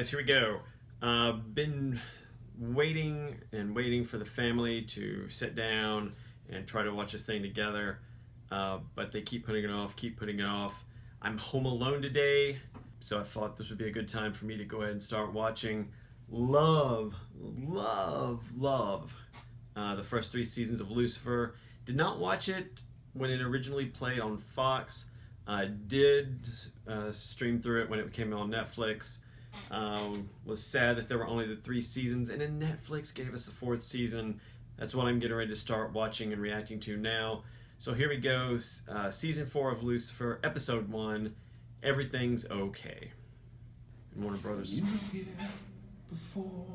guys, here we go. Been waiting and waiting for the family to sit down and try to watch this thing together, but they keep putting it off, I'm home alone today, so I thought this would be a good time for me to go ahead and start watching. Love the first 3 seasons of Lucifer. Did not watch it when it originally played on Fox. Did stream through it when it came on Netflix. Was sad that there were only the 3 seasons, and then Netflix gave us a 4th season. That's what I'm getting ready to start watching and reacting to now. So here we go, season 4 of Lucifer, episode 1, Everything's Okay. And Warner Brothers. You here before.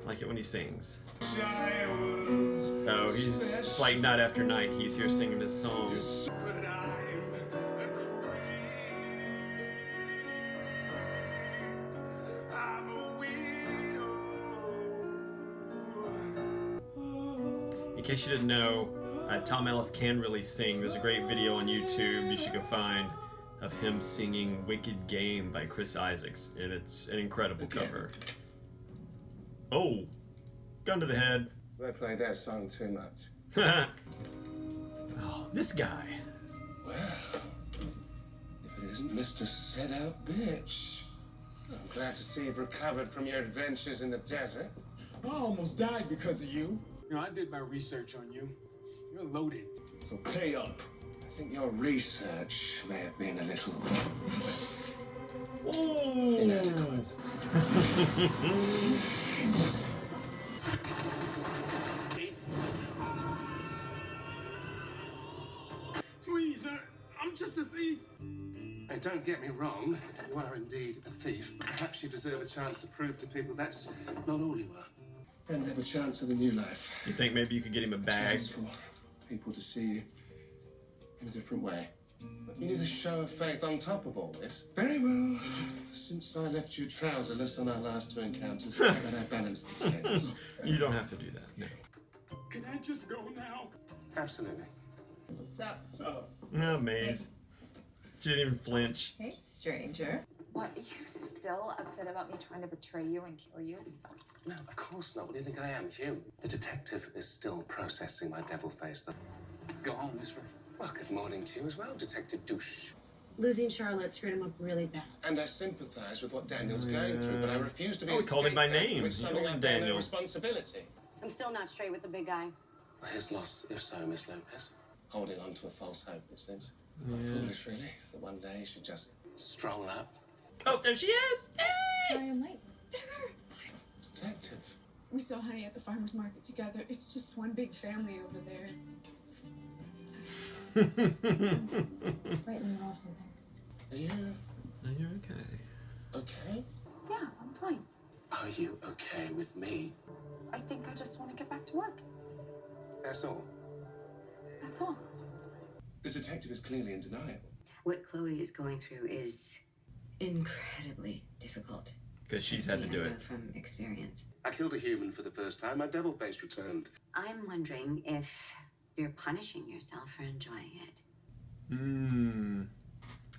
Like it when he sings. Oh, it's like night after night. He's here singing this song. In case you didn't know, Tom Ellis can really sing. There's a great video on YouTube you should go find of him singing Wicked Game by Chris Isaacs, and it's an incredible cover. Oh, gun to the head. They played that song too much. Oh, this guy. Well, if it isn't Mr. Set-Out Bitch. I'm glad to see you've recovered from your adventures in the desert. I almost died because of you. You know, I did my research on you. You're loaded, so pay up. I think your research may have been a little inadequate. Please, I'm just a thief. Hey, don't get me wrong. You are indeed a thief. Perhaps you deserve a chance to prove to people that's not all you are. And have a chance at a new life. You think maybe you could get him a bag? Chance for people to see you in a different way. But you need a show of faith on top of all this. Very well. Since I left you trouserless on our last 2 encounters, how about I balance the scales? You don't have to do that, no. Can I just go now? Absolutely. What's up? No, Maze. She didn't even flinch. Hey, stranger. What, are you still upset about me trying to betray you and kill you? No, of course not. What do you think I am, human? The detective is still processing my devil face. Go home, Lucifer. Well, good morning to you as well, Detective Douche. Losing Charlotte screwed him up really bad. And I sympathise with what Daniel's going through, but I refuse to be. Oh, he called him by name. With He something called him I bear no Daniel. responsibility. I'm still not straight with the big guy. Well, his loss, if so, Miss Lopez. Holding on to a false hope, it seems. Yeah. Foolish, really. That one day she just stroll up. Oh, there she is! Hey! Sorry I'm late. Detective. We saw Honey at the farmer's market together. It's just one big family over there. Right in the middle of something. Are you You're okay. okay? Yeah, I'm fine. Are you okay with me? I think I just want to get back to work. That's all. That's all. The detective is clearly in denial. What Chloe is going through is incredibly difficult. Because she's had to do it. From experience. I killed a human for the first time. My devil face returned. I'm wondering if you're punishing yourself for enjoying it.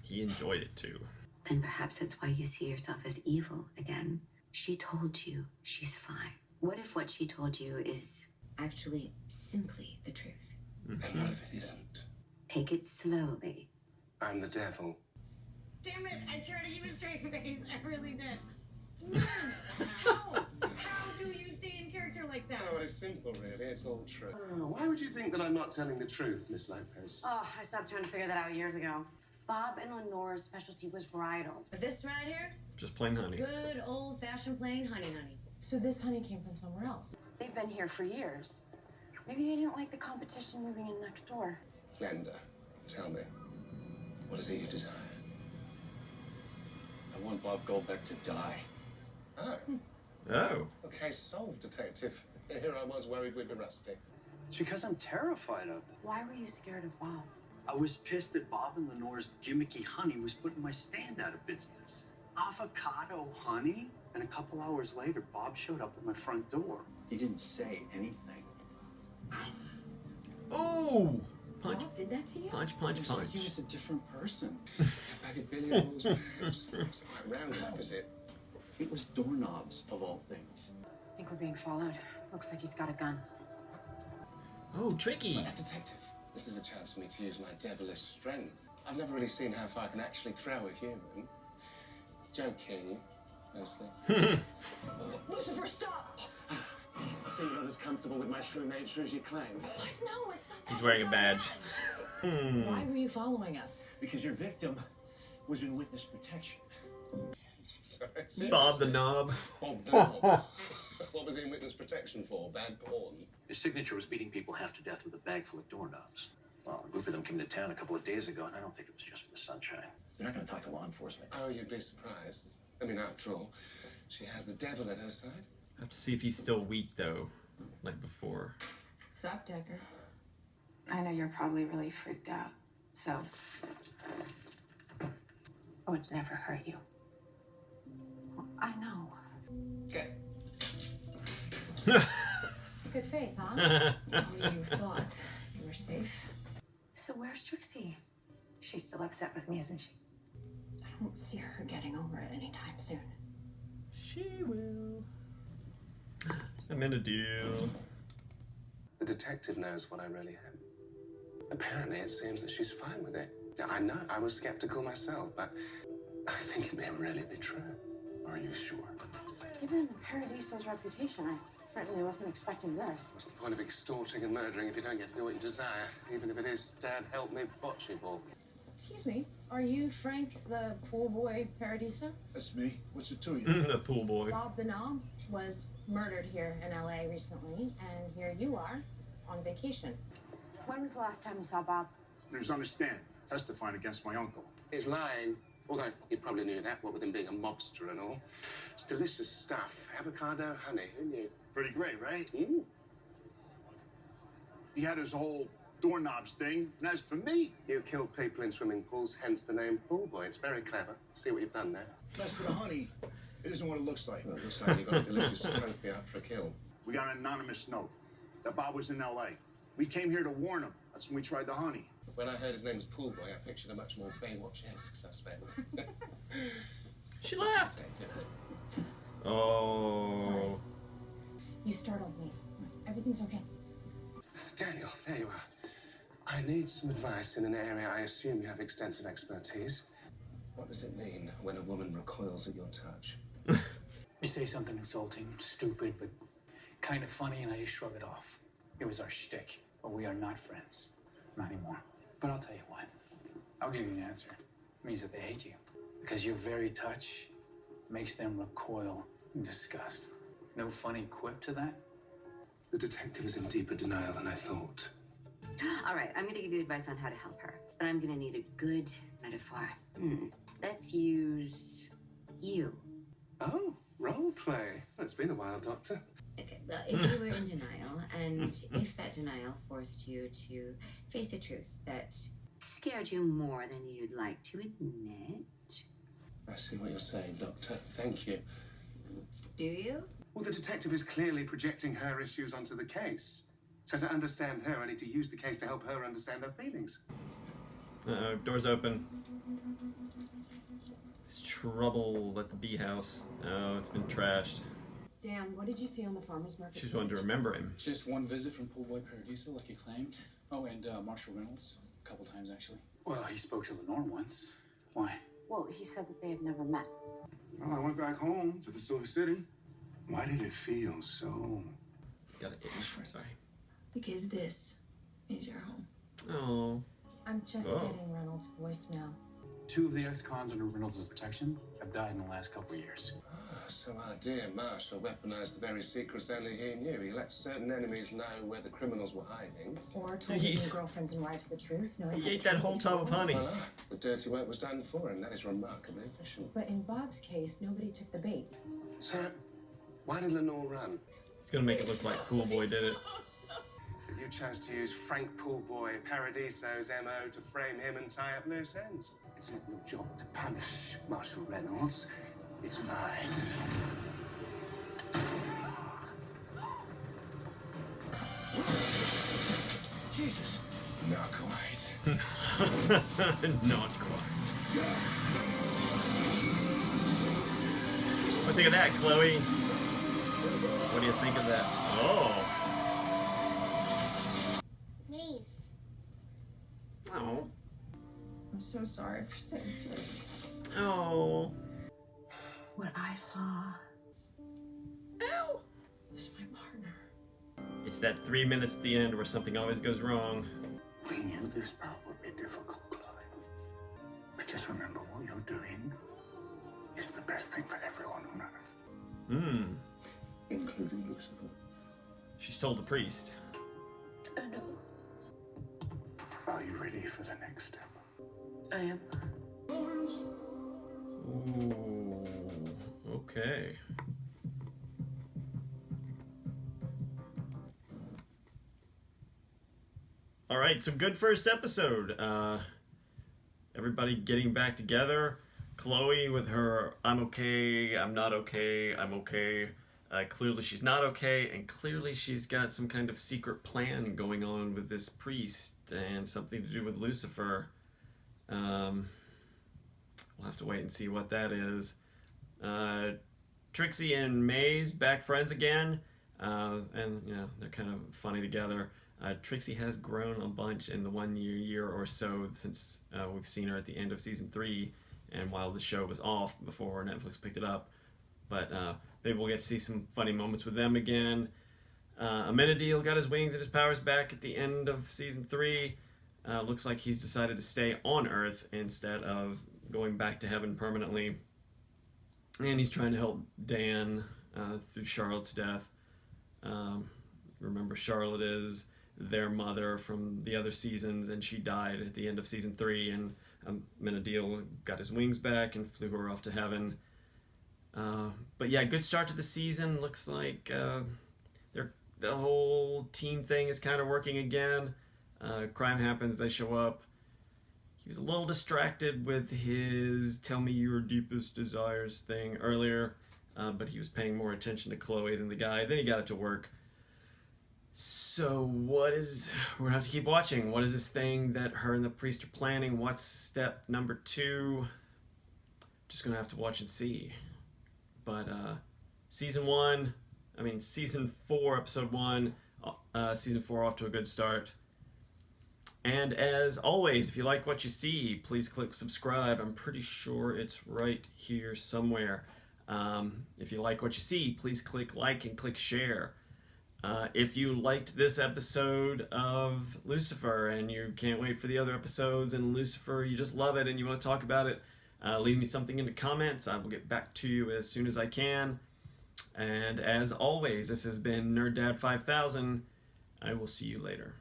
He enjoyed it too. And perhaps that's why you see yourself as evil again. She told you she's fine. What if what she told you is actually simply the truth? And what if it isn't? Take it slowly. I'm the devil. Damn it, I tried to keep a straight face. I really did. How do you stay in character like that? Oh, it's simple, really. It's all true. Why would you think that I'm not telling the truth, Miss Lopez? Oh, I stopped trying to figure that out years ago. Bob and Lenore's specialty was varietals. But this right here, Just plain honey. good old-fashioned plain honey. So this honey came from somewhere else. They've been here for years. Maybe they didn't like the competition moving in next door. Glenda, tell me, what is it you desire? I want Bob Goldbeck to die. Oh, Oh. okay, solved, Detective. Here I was worried we'd be rusty. It's because I'm terrified of them. Why were you scared of Bob? I was pissed that Bob and Lenore's gimmicky honey was putting my stand out of business. Avocado honey? And a couple hours later, Bob showed up at my front door. He didn't say anything. Oh! Punch. Bob did that to you? Punch, punch, It's like punch. he was a different person. A bag of billiards, perhaps. It's not quite round enough, is it? It was doorknobs, of all things. I think we're being followed. Looks like he's got a gun. Oh, tricky. A detective. This is a chance for me to use my devilish strength. I've never really seen how far I can actually throw a human. Joking, mostly. Lucifer, stop! So you're not as comfortable with my true nature as you claim. What? No, it's not that. He's wearing a It's not badge. that. Why were you following us? Because your victim was in witness protection. Sorry, Bob the knob. Bob the knob. What was he in witness protection for? Bad porn? His signature was beating people half to death with a bag full of doorknobs. Well, a group of them came to town a couple of days ago, and I don't think it was just for the sunshine. They're not going to talk to law enforcement. Oh, you'd be surprised. I mean, after all, she has the devil at her side. I have to see if he's still weak though, like before. What's up, Decker? I know you're probably really freaked out, so I would never hurt you. I know. Good. Good faith, huh? Oh, you thought you were safe. So where's Trixie? She's still upset with me, isn't she? I don't see her getting over it anytime soon. She will. I'm in a deal. The detective knows what I really am. Apparently, it seems that she's fine with it. I know, I was skeptical myself, but I think it may really be true. Are you sure? Given Paradiso's reputation, I certainly wasn't expecting this. What's the point of extorting and murdering if you don't get to do what you desire? Even if it is, Dad, help me, bocce ball. Excuse me, are you Frank, the pool boy Paradiso? That's me. What's it to you? The pool boy. Bob the Knob was murdered here in LA recently, and here you are on vacation. When was the last time you saw Bob? He was on the stand, testifying against my uncle. He's lying. Although you probably knew that, what with him being a mobster and all. It's delicious stuff. Avocado honey, who knew? Pretty great, right? Mm. He had his whole doorknobs thing, and as for me, You kill people in swimming pools, hence the name pool boy. It's very clever. See what you've done there. as for the honey, it isn't what it looks like. Well, it looks like you've got a delicious trophy out for a kill. We got an anonymous note that Bob was in LA. We came here to warn him. That's when we tried the honey. When I heard his name was Pool Boy, I pictured a much more Baywatch-esque suspect. She laughed. Detective. Oh. Sorry. You startled me. Everything's okay. Daniel, there you are. I need some advice in an area I assume you have extensive expertise. What does it mean when a woman recoils at your touch? You say something insulting, stupid, but kind of funny, and I just shrug it off. It was our shtick, but we are not friends. Not anymore. But I'll tell you what. I'll give you an answer. It means that they hate you. Because your very touch makes them recoil in disgust. No funny quip to that? The detective is in deeper denial than I thought. All right, I'm going to give you advice on how to help her. But I'm going to need a good metaphor. Let's use you. Oh, role play. It's been a while, Doctor. Okay, well, if you were in denial, and if that denial forced you to face a truth that scared you more than you'd like to admit. I see what you're saying, Doctor. Thank you. Do you? Well, the detective is clearly projecting her issues onto the case. So to understand her, I need to use the case to help her understand her feelings. Uh-oh, door's open. It's trouble at the bee house. Oh, it's been trashed. Dan, what did you see on the farmer's market? She just wanted to remember him. Just one visit from Pool Boy Paradiso, like he claimed. Oh, and Marshall Reynolds, a couple times, actually. Well, he spoke to Lenore once. Why? Well, he said that they had never met. Well, I went back home to the Silver City. Why did it feel so... Got an itch. Sorry. Because this is your home. Oh. I'm just getting Reynolds' voicemail. 2 of the ex-cons under Reynolds' protection have died in the last couple of years. So our dear Marshall weaponized the very secrets only he knew. He let certain enemies know where the criminals were hiding. Or told your girlfriends and wives the truth, knowing He ate that whole tub of honey. Voila. The dirty work was done for him. That is remarkably efficient. But in Bob's case, nobody took the bait. So, why did Lenore run? It's gonna make it look like Pool Boy did it. You chose to use Frank Poolboy Paradiso's MO to frame him and tie up loose ends. It's not your job to punish Marshall Reynolds. It's mine. Jesus. Now, come on. Not quite. What do you think of that, Chloe? What do you think of that? Oh. Mace. Oh. I'm so sorry for saying so. Oh. What I saw Ow. was my partner. It's that 3 minutes at the end where something always goes wrong. We knew this part would be difficult, Chloe. But just remember what you're doing is the best thing for everyone on Earth. Including Lucifer. She's told the priest. I know. Are you ready for the next step? I am. Ooh. Okay. All right, so good first episode. Everybody getting back together. Chloe with her, I'm okay, I'm not okay, I'm okay. Clearly she's not okay, and clearly she's got some kind of secret plan going on with this priest and something to do with Lucifer. We'll have to wait and see what that is. Trixie and Maze back friends again, and you know they're kind of funny together. Trixie has grown a bunch in the 1 year or so since we've seen her at the end of season 3, and while the show was off before Netflix picked it up. But maybe we'll get to see some funny moments with them again. Amenadiel got his wings and his powers back at the end of season 3. Looks like he's decided to stay on Earth instead of going back to heaven permanently. And he's trying to help Dan through Charlotte's death. Remember, Charlotte is their mother from the other seasons, and she died at the end of season 3, and Amenadiel got his wings back and flew her off to heaven. But yeah, good start to the season. Looks like the whole team thing is kind of working again. Crime happens, they show up. He was a little distracted with his tell me your deepest desires thing earlier, but he was paying more attention to Chloe than the guy. Then he got it to work. So we're gonna have to keep watching. What is this thing that her and the priest are planning? What's step number 2? Just gonna have to watch and see. But season 4, episode 1, season 4 off to a good start. And as always, if you like what you see, please click subscribe. I'm pretty sure it's right here somewhere. If you like what you see, please click like and click share. If you liked this episode of Lucifer and you can't wait for the other episodes, and Lucifer, you just love it and you want to talk about it, leave me something in the comments. I will get back to you as soon as I can. And as always, this has been Nerd Dad 5000. I will see you later.